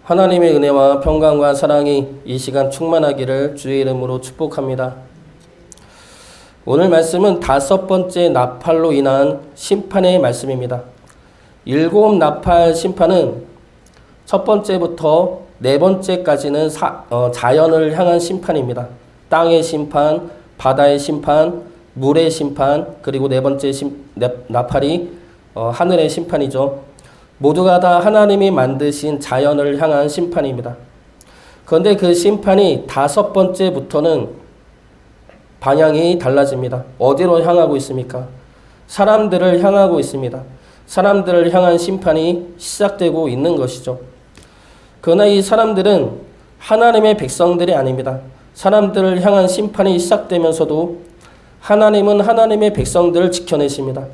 하나님의 은혜와 평강과 사랑이 이 시간 충만하기를 주의 이름으로 축복합니다. 오늘 말씀은 5번째 나팔로 인한 심판의 말씀입니다. 7 나팔 심판은 첫 번째부터 4번째까지는 자연을 향한 심판입니다. 땅의 심판, 바다의 심판, 물의 심판, 그리고 4번째 나팔이 하늘의 심판이죠. 모두가 다 하나님이 만드신 자연을 향한 심판입니다. 그런데 그 심판이 5번째부터는 방향이 달라집니다. 어디로 향하고 있습니까? 사람들을 향하고 있습니다. 사람들을 향한 심판이 시작되고 있는 것이죠. 그러나 이 사람들은 하나님의 백성들이 아닙니다. 사람들을 향한 심판이 시작되면서도 하나님은 하나님의 백성들을 지켜내십니다.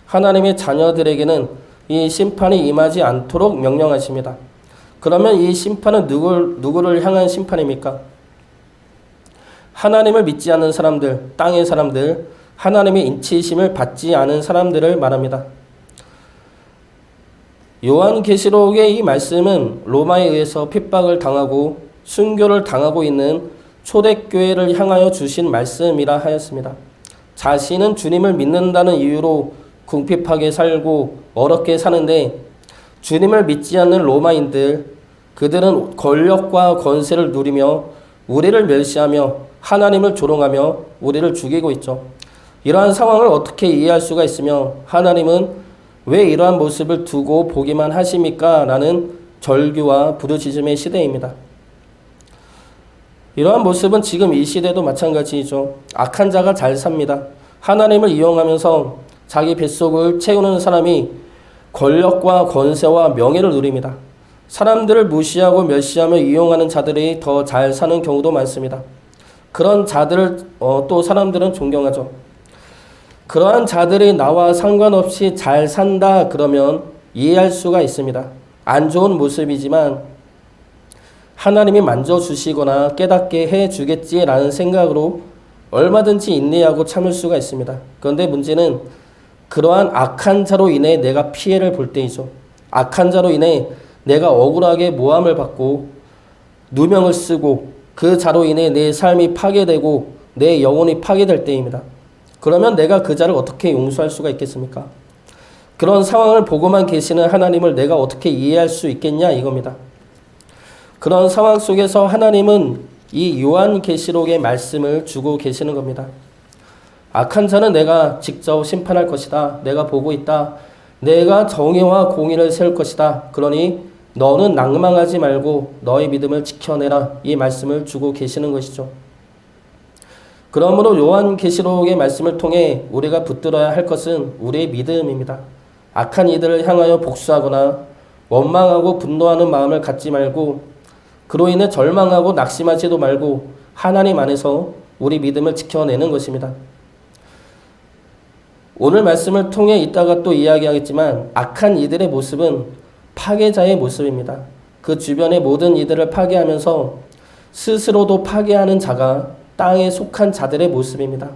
하나님의 자녀들에게는 이 심판이 임하지 않도록 명령하십니다. 그러면 이 심판은 누구를 향한 심판입니까? 하나님을 믿지 않는 사람들, 땅의 사람들, 하나님의 인치심을 받지 않은 사람들을 말합니다. 요한계시록의 이 말씀은 로마에 의해서 핍박을 당하고 순교를 당하고 있는 초대교회를 향하여 주신 말씀이라 하였습니다. 자신은 주님을 믿는다는 이유로 궁핍하게 살고 어렵게 사는데 주님을 믿지 않는 로마인들, 그들은 권력과 권세를 누리며 우리를 멸시하며 하나님을 조롱하며 우리를 죽이고 있죠. 이러한 상황을 어떻게 이해할 수가 있으며 하나님은 왜 이러한 모습을 두고 보기만 하십니까? 라는 절규와 부르짖음의 시대입니다. 이러한 모습은 지금 이 시대도 마찬가지이죠. 악한 자가 잘 삽니다. 하나님을 이용하면서 자기 뱃속을 채우는 사람이 권력과 권세와 명예를 누립니다. 사람들을 무시하고 멸시하며 이용하는 자들이 더 잘 사는 경우도 많습니다. 그런 자들을 또 사람들은 존경하죠. 그러한 자들이 나와 상관없이 잘 산다 그러면 이해할 수가 있습니다. 안 좋은 모습이지만 하나님이 만져주시거나 깨닫게 해주겠지라는 생각으로 얼마든지 인내하고 참을 수가 있습니다. 그런데 문제는 그러한 악한 자로 인해 내가 피해를 볼 때이죠. 악한 자로 인해 내가 억울하게 모함을 받고 누명을 쓰고 그 자로 인해 내 삶이 파괴되고 내 영혼이 파괴될 때입니다. 그러면 내가 그 자를 어떻게 용서할 수가 있겠습니까? 그런 상황을 보고만 계시는 하나님을 내가 어떻게 이해할 수 있겠냐 이겁니다. 그런 상황 속에서 하나님은 이 요한계시록의 말씀을 주고 계시는 겁니다. 악한 자는 내가 직접 심판할 것이다. 내가 보고 있다. 내가 정의와 공의를 세울 것이다. 그러니 너는 낭망하지 말고 너의 믿음을 지켜내라. 이 말씀을 주고 계시는 것이죠. 그러므로 요한계시록의 말씀을 통해 우리가 붙들어야 할 것은 우리의 믿음입니다. 악한 이들을 향하여 복수하거나 원망하고 분노하는 마음을 갖지 말고 그로 인해 절망하고 낙심하지도 말고 하나님 안에서 우리 믿음을 지켜내는 것입니다. 오늘 말씀을 통해 이따가 또 이야기하겠지만 악한 이들의 모습은 파괴자의 모습입니다. 그 주변의 모든 이들을 파괴하면서 스스로도 파괴하는 자가 땅에 속한 자들의 모습입니다.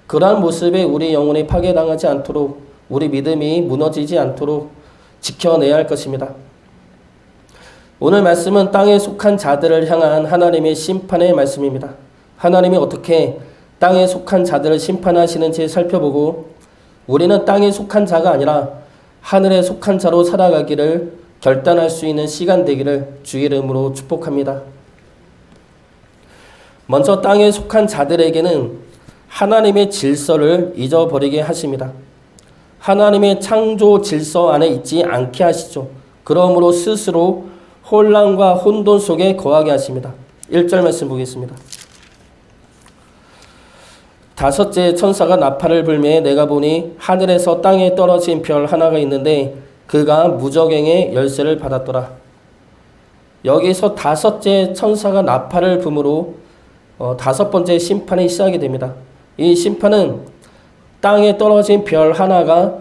그러한 모습에 우리 영혼이 파괴당하지 않도록 우리 믿음이 무너지지 않도록 지켜내야 할 것입니다. 오늘 말씀은 땅에 속한 자들을 향한 하나님의 심판의 말씀입니다. 하나님이 어떻게 땅에 속한 자들을 심판하시는지 살펴보고 우리는 땅에 속한 자가 아니라 하늘에 속한 자로 살아가기를 결단할 수 있는 시간 되기를 주의 이름으로 축복합니다. 먼저 땅에 속한 자들에게는 하나님의 질서를 잊어버리게 하십니다. 하나님의 창조 질서 안에 있지 않게 하시죠. 그러므로 스스로 혼란과 혼돈 속에 거하게 하십니다. 1절 말씀 보겠습니다. 5째 천사가 나팔을 불매 내가 보니 하늘에서 땅에 떨어진 별 하나가 있는데 그가 무저갱의 열쇠를 받았더라. 여기서 5째 천사가 나팔을 불므로 5번째 심판이 시작이 됩니다. 이 심판은 땅에 떨어진 별 하나가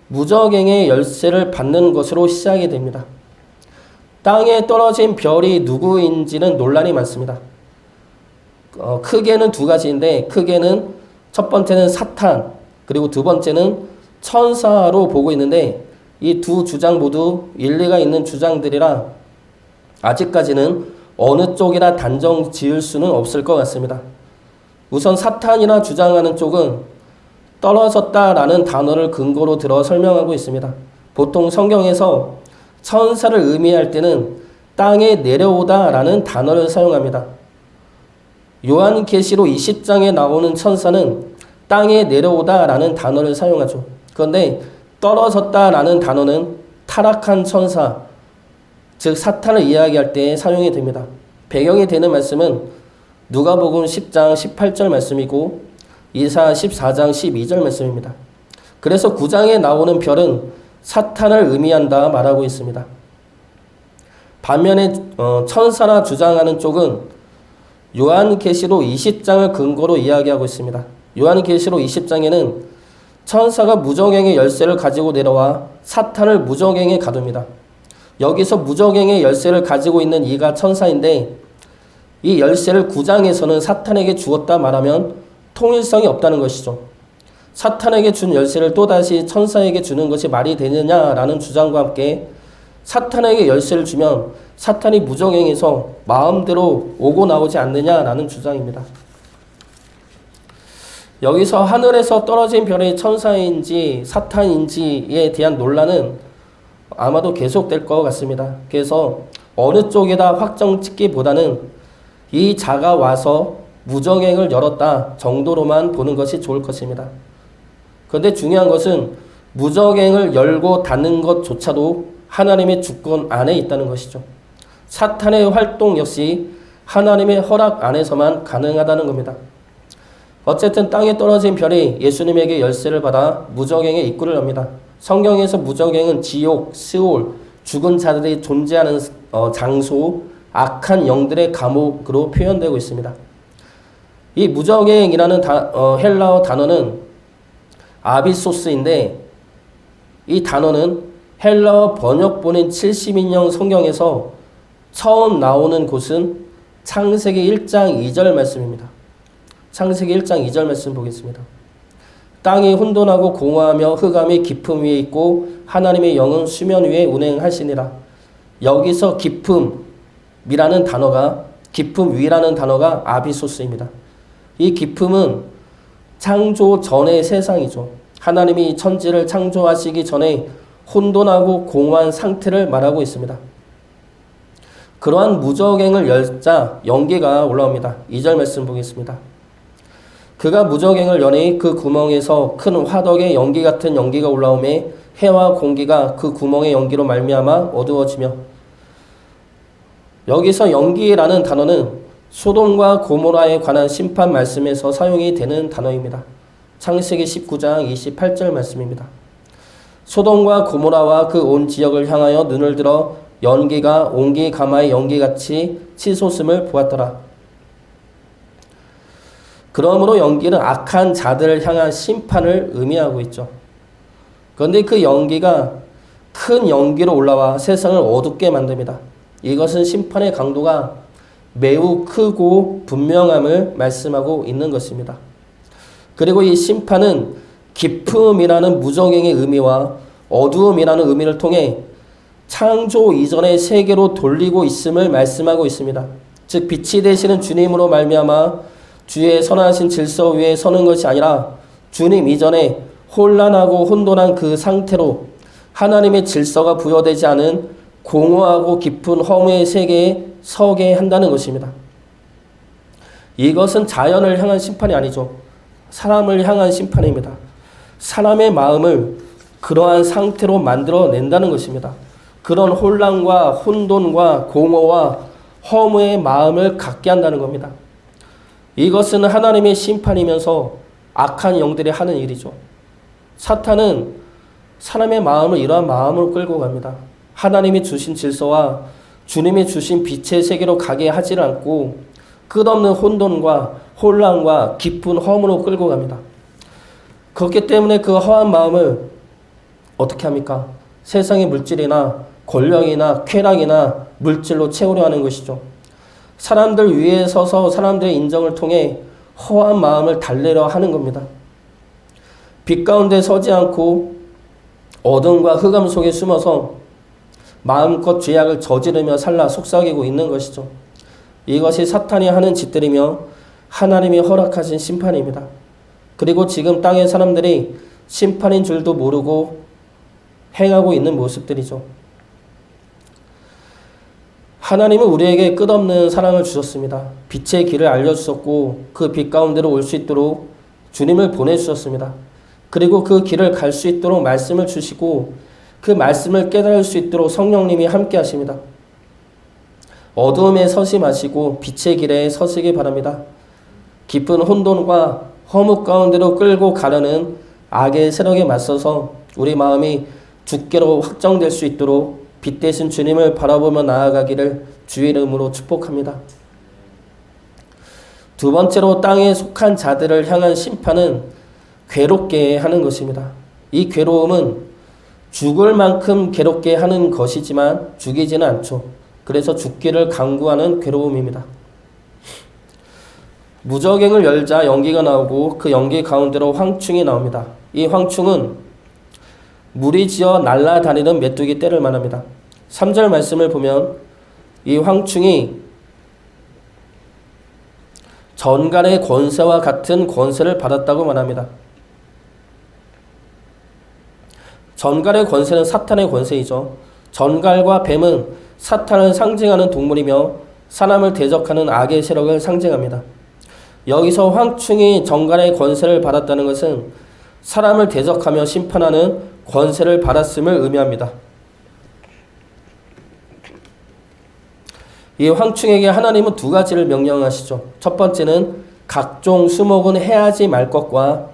무저갱의 열쇠를 받는 것으로 시작이 됩니다. 땅에 떨어진 별이 누구인지는 논란이 많습니다. 크게는 2가지인데 크게는 첫 번째는 사탄, 그리고 두 번째는 천사로 보고 있는데 이 두 주장 모두 일리가 있는 주장들이라 아직까지는 어느 쪽이라 단정 지을 수는 없을 것 같습니다. 우선 사탄이라 주장하는 쪽은 떨어졌다라는 단어를 근거로 들어 설명하고 있습니다. 보통 성경에서 천사를 의미할 때는 땅에 내려오다라는 단어를 사용합니다. 요한계시록 20장에 나오는 천사는 땅에 내려오다라는 단어를 사용하죠. 그런데 떨어졌다라는 단어는 타락한 천사, 즉 사탄을 이야기할 때 사용이 됩니다. 배경이 되는 말씀은 누가복음 10장 18절 말씀이고 이사 14장 12절 말씀입니다. 그래서 9장에 나오는 별은 사탄을 의미한다 말하고 있습니다. 반면에 천사라 주장하는 쪽은 요한계시록 20장을 근거로 이야기하고 있습니다. 요한계시록 20장에는 천사가 무저갱의 열쇠를 가지고 내려와 사탄을 무저갱에 가둡니다. 여기서 무저갱의 열쇠를 가지고 있는 이가 천사인데 이 열쇠를 9장에서는 사탄에게 주었다 말하면 통일성이 없다는 것이죠. 사탄에게 준 열쇠를 또다시 천사에게 주는 것이 말이 되느냐라는 주장과 함께 사탄에게 열쇠를 주면 사탄이 무저갱에서 마음대로 오고 나오지 않느냐라는 주장입니다. 여기서 하늘에서 떨어진 별이 천사인지 사탄인지에 대한 논란은 아마도 계속될 것 같습니다. 그래서 어느 쪽에다 확정 짓기보다는 이 자가 와서 무저갱을 열었다 정도로만 보는 것이 좋을 것입니다. 그런데 중요한 것은 무저갱을 열고 닫는 것조차도 하나님의 주권 안에 있다는 것이죠. 사탄의 활동 역시 하나님의 허락 안에서만 가능하다는 겁니다. 어쨌든 땅에 떨어진 별이 예수님에게 열쇠를 받아 무저갱의 입구를 엽니다. 성경에서 무저갱은 지옥, 스올, 죽은 자들이 존재하는 장소, 악한 영들의 감옥으로 표현되고 있습니다. 이 무저갱이라는 헬라어 단어는 아비소스인데 이 단어는 헬라어 번역본인 70인형 성경에서 처음 나오는 곳은 창세기 1장 2절 말씀입니다. 창세기 1장 2절 말씀 보겠습니다. 땅이 혼돈하고 공허하며 흑암이 깊음 위에 있고 하나님의 영은 수면 위에 운행하시니라. 여기서 깊음이라는 단어가 깊음 위라는 단어가 아비소스입니다. 이 깊음은 창조 전의 세상이죠. 하나님이 천지를 창조하시기 전에 혼돈하고 공허한 상태를 말하고 있습니다. 그러한 무저갱을 열자 연기가 올라옵니다. 2절 말씀 보겠습니다. 그가 무저갱을 여니 그 구멍에서 큰 화덕의 연기 같은 연기가 올라오매 해와 공기가 그 구멍의 연기로 말미암아 어두워지며. 여기서 연기라는 단어는 소돔과 고모라에 관한 심판 말씀에서 사용이 되는 단어입니다. 창세기 19장 28절 말씀입니다. 소돔과 고모라와 그 온 지역을 향하여 눈을 들어 연기가 옹기 가마의 연기같이 치솟음을 보았더라. 그러므로 연기는 악한 자들을 향한 심판을 의미하고 있죠. 그런데 그 연기가 큰 연기로 올라와 세상을 어둡게 만듭니다. 이것은 심판의 강도가 매우 크고 분명함을 말씀하고 있는 것입니다. 그리고 이 심판은 깊음이라는 무저갱의 의미와 어두움이라는 의미를 통해 창조 이전의 세계로 돌리고 있음을 말씀하고 있습니다. 즉 빛이 되시는 주님으로 말미암아 주의 선하신 질서 위에 서는 것이 아니라 주님 이전에 혼란하고 혼돈한 그 상태로 하나님의 질서가 부여되지 않은 공허하고 깊은 허무의 세계에 서게 한다는 것입니다. 이것은 자연을 향한 심판이 아니죠. 사람을 향한 심판입니다. 사람의 마음을 그러한 상태로 만들어낸다는 것입니다. 그런 혼란과 혼돈과 공허와 허무의 마음을 갖게 한다는 겁니다. 이것은 하나님의 심판이면서 악한 영들이 하는 일이죠. 사탄은 사람의 마음을 이러한 마음으로 끌고 갑니다. 하나님이 주신 질서와 주님이 주신 빛의 세계로 가게 하지 않고 끝없는 혼돈과 혼란과 깊은 허무로 끌고 갑니다. 그렇기 때문에 그 허한 마음을 어떻게 합니까? 세상의 물질이나 권력이나 쾌락이나 물질로 채우려 하는 것이죠. 사람들 위에 서서 사람들의 인정을 통해 허한 마음을 달래려 하는 겁니다. 빛 가운데 서지 않고 어둠과 흑암 속에 숨어서 마음껏 죄악을 저지르며 살라 속삭이고 있는 것이죠. 이것이 사탄이 하는 짓들이며 하나님이 허락하신 심판입니다. 그리고 지금 땅의 사람들이 심판인 줄도 모르고 행하고 있는 모습들이죠. 하나님은 우리에게 끝없는 사랑을 주셨습니다. 빛의 길을 알려주셨고 그 빛 가운데로 올 수 있도록 주님을 보내주셨습니다. 그리고 그 길을 갈 수 있도록 말씀을 주시고 그 말씀을 깨달을 수 있도록 성령님이 함께 하십니다. 어두움에 서지 마시고 빛의 길에 서시기 바랍니다. 깊은 혼돈과 허무 가운데로 끌고 가려는 악의 세력에 맞서서 우리 마음이 주께로 확정될 수 있도록 빛 대신 주님을 바라보며 나아가기를 주의 이름으로 축복합니다. 두 번째로 땅에 속한 자들을 향한 심판은 괴롭게 하는 것입니다. 이 괴로움은 죽을 만큼 괴롭게 하는 것이지만 죽이지는 않죠. 그래서 죽기를 강구하는 괴로움입니다. 무저갱을 열자 연기가 나오고 그 연기 가운데로 황충이 나옵니다. 이 황충은 무리지어 날아다니는 메뚜기 떼를 말합니다. 3절 말씀을 보면 이 황충이 전갈의 권세와 같은 권세를 받았다고 말합니다. 전갈의 권세는 사탄의 권세이죠. 전갈과 뱀은 사탄을 상징하는 동물이며 사람을 대적하는 악의 세력을 상징합니다. 여기서 황충이 전갈의 권세를 받았다는 것은 사람을 대적하며 심판하는 권세를 받았음을 의미합니다. 이 황충에게 하나님은 두 가지를 명령하시죠. 첫 번째는 각종 수목은 해하지 말 것과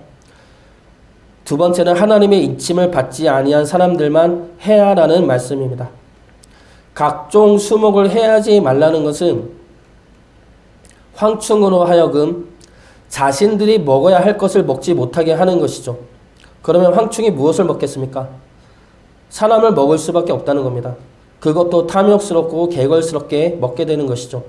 두 번째는 하나님의 인침을 받지 아니한 사람들만 해하라는 말씀입니다. 각종 수목을 해하지 말라는 것은 황충으로 하여금 자신들이 먹어야 할 것을 먹지 못하게 하는 것이죠. 그러면 황충이 무엇을 먹겠습니까? 사람을 먹을 수밖에 없다는 겁니다. 그것도 탐욕스럽고 개걸스럽게 먹게 되는 것이죠.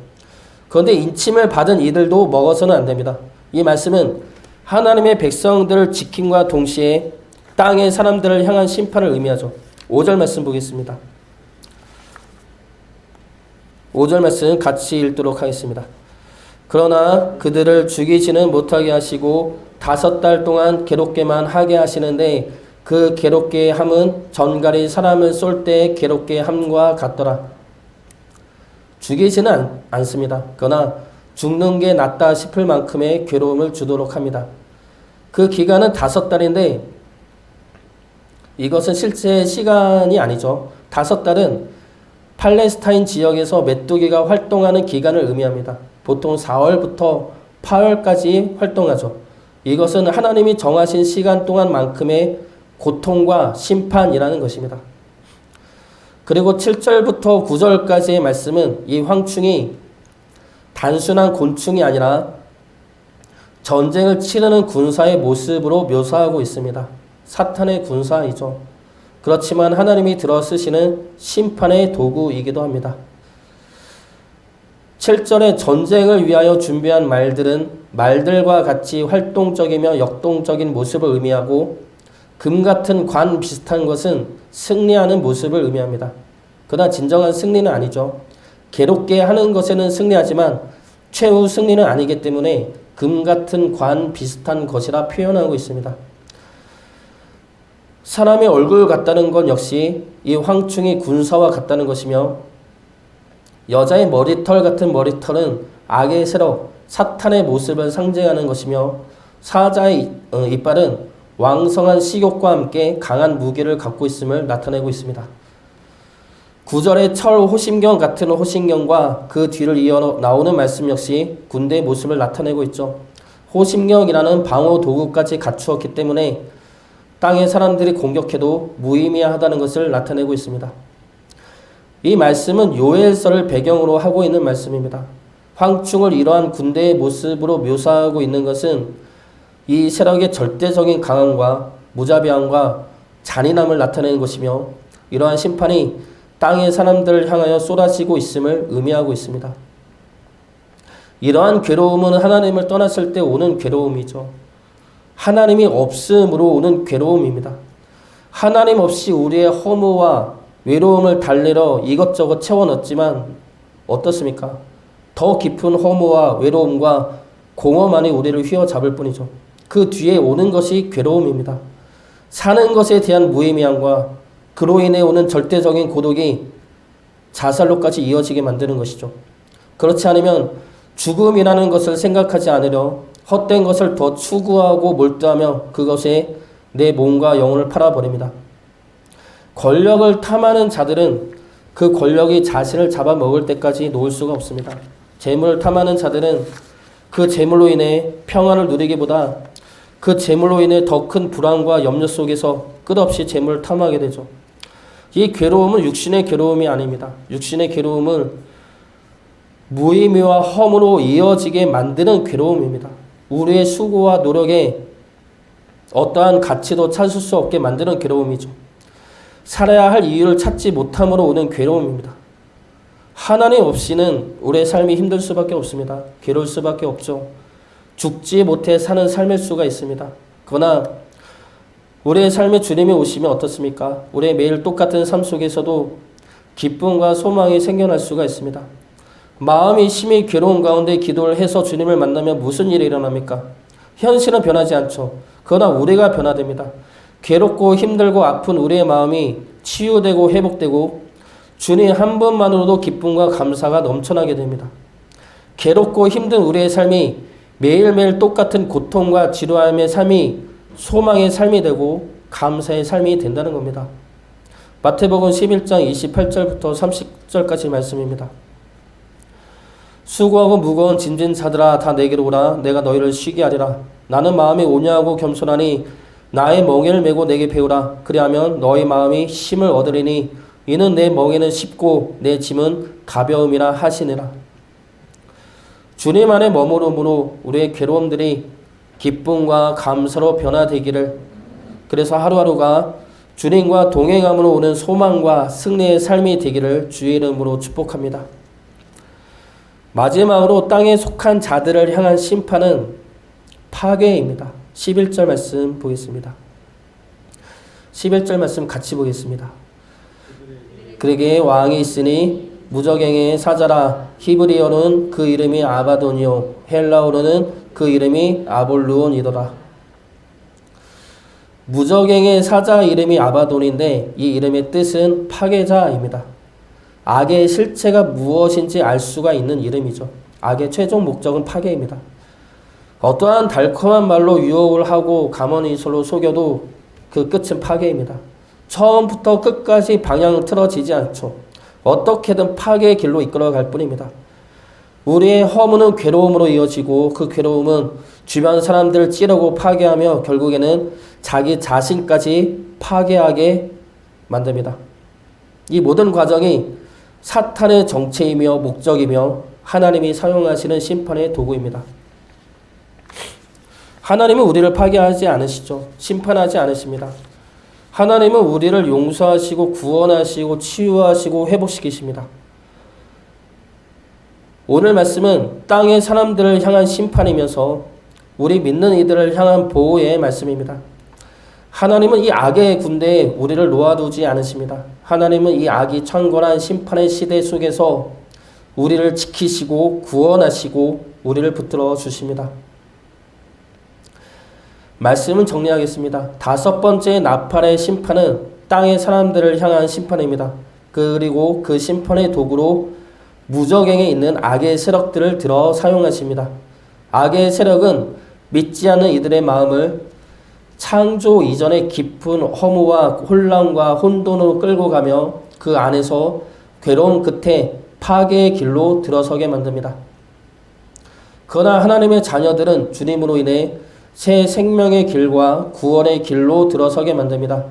그런데 인침을 받은 이들도 먹어서는 안 됩니다. 이 말씀은 하나님의 백성들을 지킴과 동시에 땅의 사람들을 향한 심판을 의미하죠. 5절 말씀 보겠습니다. 5절 말씀 같이 읽도록 하겠습니다. 그러나 그들을 죽이지는 못하게 하시고 5달 동안 괴롭게만 하게 하시는데 그 괴롭게 함은 전갈이 사람을 쏠 때 괴롭게 함과 같더라. 죽이지는 않습니다. 그러나 죽는 게 낫다 싶을 만큼의 괴로움을 주도록 합니다. 그 기간은 5달인데 이것은 실제 시간이 아니죠. 5달은 팔레스타인 지역에서 메뚜기가 활동하는 기간을 의미합니다. 보통 4월부터 8월까지 활동하죠. 이것은 하나님이 정하신 시간 동안만큼의 고통과 심판이라는 것입니다. 그리고 7절부터 9절까지의 말씀은 이 황충이 단순한 곤충이 아니라 전쟁을 치르는 군사의 모습으로 묘사하고 있습니다. 사탄의 군사이죠. 그렇지만 하나님이 들어 쓰시는 심판의 도구이기도 합니다. 7절에 전쟁을 위하여 준비한 말들은 말들과 같이 활동적이며 역동적인 모습을 의미하고 금 같은 관 비슷한 것은 승리하는 모습을 의미합니다. 그러나 진정한 승리는 아니죠. 괴롭게 하는 것에는 승리하지만 최후 승리는 아니기 때문에 금 같은 관 비슷한 것이라 표현하고 있습니다. 사람의 얼굴 같다는 건 역시 이 황충이 군사와 같다는 것이며 여자의 머리털 같은 머리털은 악의 세력, 사탄의 모습을 상징하는 것이며 사자의 이빨은 왕성한 식욕과 함께 강한 무기를 갖고 있음을 나타내고 있습니다. 9절의 철 호심경 같은 호심경과 그 뒤를 이어 나오는 말씀 역시 군대의 모습을 나타내고 있죠. 호심경이라는 방어 도구까지 갖추었기 때문에 땅의 사람들이 공격해도 무의미하다는 것을 나타내고 있습니다. 이 말씀은 요엘서를 배경으로 하고 있는 말씀입니다. 황충을 이러한 군대의 모습으로 묘사하고 있는 것은 이 세력의 절대적인 강함과 무자비함과 잔인함을 나타내는 것이며 이러한 심판이 땅의 사람들을 향하여 쏟아지고 있음을 의미하고 있습니다. 이러한 괴로움은 하나님을 떠났을 때 오는 괴로움이죠. 하나님이 없음으로 오는 괴로움입니다. 하나님 없이 우리의 허무와 외로움을 달래러 이것저것 채워 넣었지만 어떻습니까? 더 깊은 허무와 외로움과 공허만이 우리를 휘어잡을 뿐이죠. 그 뒤에 오는 것이 괴로움입니다. 사는 것에 대한 무의미함과 그로 인해 오는 절대적인 고독이 자살로까지 이어지게 만드는 것이죠. 그렇지 않으면 죽음이라는 것을 생각하지 않으려 헛된 것을 더 추구하고 몰두하며 그것에 내 몸과 영혼을 팔아버립니다. 권력을 탐하는 자들은 그 권력이 자신을 잡아먹을 때까지 놓을 수가 없습니다. 재물을 탐하는 자들은 그 재물로 인해 평안을 누리기보다 그 재물로 인해 더 큰 불안과 염려 속에서 끝없이 재물을 탐하게 되죠. 이 괴로움은 육신의 괴로움이 아닙니다. 육신의 괴로움은 무의미와 허무로 이어지게 만드는 괴로움입니다. 우리의 수고와 노력에 어떠한 가치도 찾을 수 없게 만드는 괴로움이죠. 살아야 할 이유를 찾지 못함으로 오는 괴로움입니다. 하나님 없이는 우리의 삶이 힘들 수밖에 없습니다. 괴로울 수밖에 없죠. 죽지 못해 사는 삶일 수가 있습니다. 그러나 우리의 삶에 주님이 오시면 어떻습니까? 우리의 매일 똑같은 삶 속에서도 기쁨과 소망이 생겨날 수가 있습니다. 마음이 심히 괴로운 가운데 기도를 해서 주님을 만나면 무슨 일이 일어납니까? 현실은 변하지 않죠. 그러나 우리가 변화됩니다. 괴롭고 힘들고 아픈 우리의 마음이 치유되고 회복되고 주님 한 분만으로도 기쁨과 감사가 넘쳐나게 됩니다. 괴롭고 힘든 우리의 삶이 매일매일 똑같은 고통과 지루함의 삶이 소망의 삶이 되고 감사의 삶이 된다는 겁니다. 마태복음 11장 28절부터 30절까지 말씀입니다. 수고하고 무거운 짐진 자들아 다 내게로 오라. 내가 너희를 쉬게 하리라. 나는 마음이 온유하고 겸손하니 나의 멍에를 메고 내게 배우라. 그리하면 너희 마음이 쉼을 얻으리니 이는 내 멍에는 쉽고 내 짐은 가벼움이라 하시니라. 주님 안에 머무름으로 우리의 괴로움들이 기쁨과 감사로 변화되기를, 그래서 하루하루가 주님과 동행함으로 오는 소망과 승리의 삶이 되기를 주의 이름으로 축복합니다. 마지막으로 땅에 속한 자들을 향한 심판은 파괴입니다. 11절 말씀 보겠습니다. 11절 말씀 같이 보겠습니다. 그에게 왕이 있으니 무저갱의 사자라. 히브리어로는 그 이름이 아바돈이요 헬라어로는 그 이름이 아볼루온이더라. 무저갱의 사자 이름이 아바돈인데 이 이름의 뜻은 파괴자입니다. 악의 실체가 무엇인지 알 수가 있는 이름이죠. 악의 최종 목적은 파괴입니다. 어떠한 달콤한 말로 유혹을 하고 가만히서로 속여도 그 끝은 파괴입니다. 처음부터 끝까지 방향은 틀어지지 않죠. 어떻게든 파괴의 길로 이끌어갈 뿐입니다. 우리의 허무는 괴로움으로 이어지고 그 괴로움은 주변 사람들을 찌르고 파괴하며 결국에는 자기 자신까지 파괴하게 만듭니다. 이 모든 과정이 사탄의 정체이며 목적이며 하나님이 사용하시는 심판의 도구입니다. 하나님은 우리를 파괴하지 않으시죠. 심판하지 않으십니다. 하나님은 우리를 용서하시고 구원하시고 치유하시고 회복시키십니다. 오늘 말씀은 땅의 사람들을 향한 심판이면서 우리 믿는 이들을 향한 보호의 말씀입니다. 하나님은 이 악의 군대에 우리를 놓아두지 않으십니다. 하나님은 이 악이 창궐한 심판의 시대 속에서 우리를 지키시고 구원하시고 우리를 붙들어 주십니다. 말씀을 정리하겠습니다. 5번째 나팔의 심판은 땅의 사람들을 향한 심판입니다. 그리고 그 심판의 도구로 무저갱에 있는 악의 세력들을 들어 사용하십니다. 악의 세력은 믿지 않는 이들의 마음을 창조 이전의 깊은 허무와 혼란과 혼돈으로 끌고 가며 그 안에서 괴로운 끝에 파괴의 길로 들어서게 만듭니다. 그러나 하나님의 자녀들은 주님으로 인해 새 생명의 길과 구원의 길로 들어서게 만듭니다.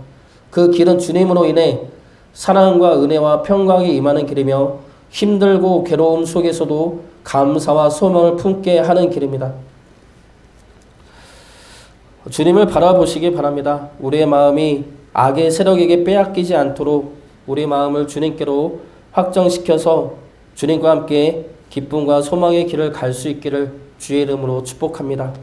그 길은 주님으로 인해 사랑과 은혜와 평강이 임하는 길이며 힘들고 괴로움 속에서도 감사와 소망을 품게 하는 길입니다. 주님을 바라보시기 바랍니다. 우리의 마음이 악의 세력에게 빼앗기지 않도록 우리 마음을 주님께로 확정시켜서 주님과 함께 기쁨과 소망의 길을 갈 수 있기를 주의 이름으로 축복합니다.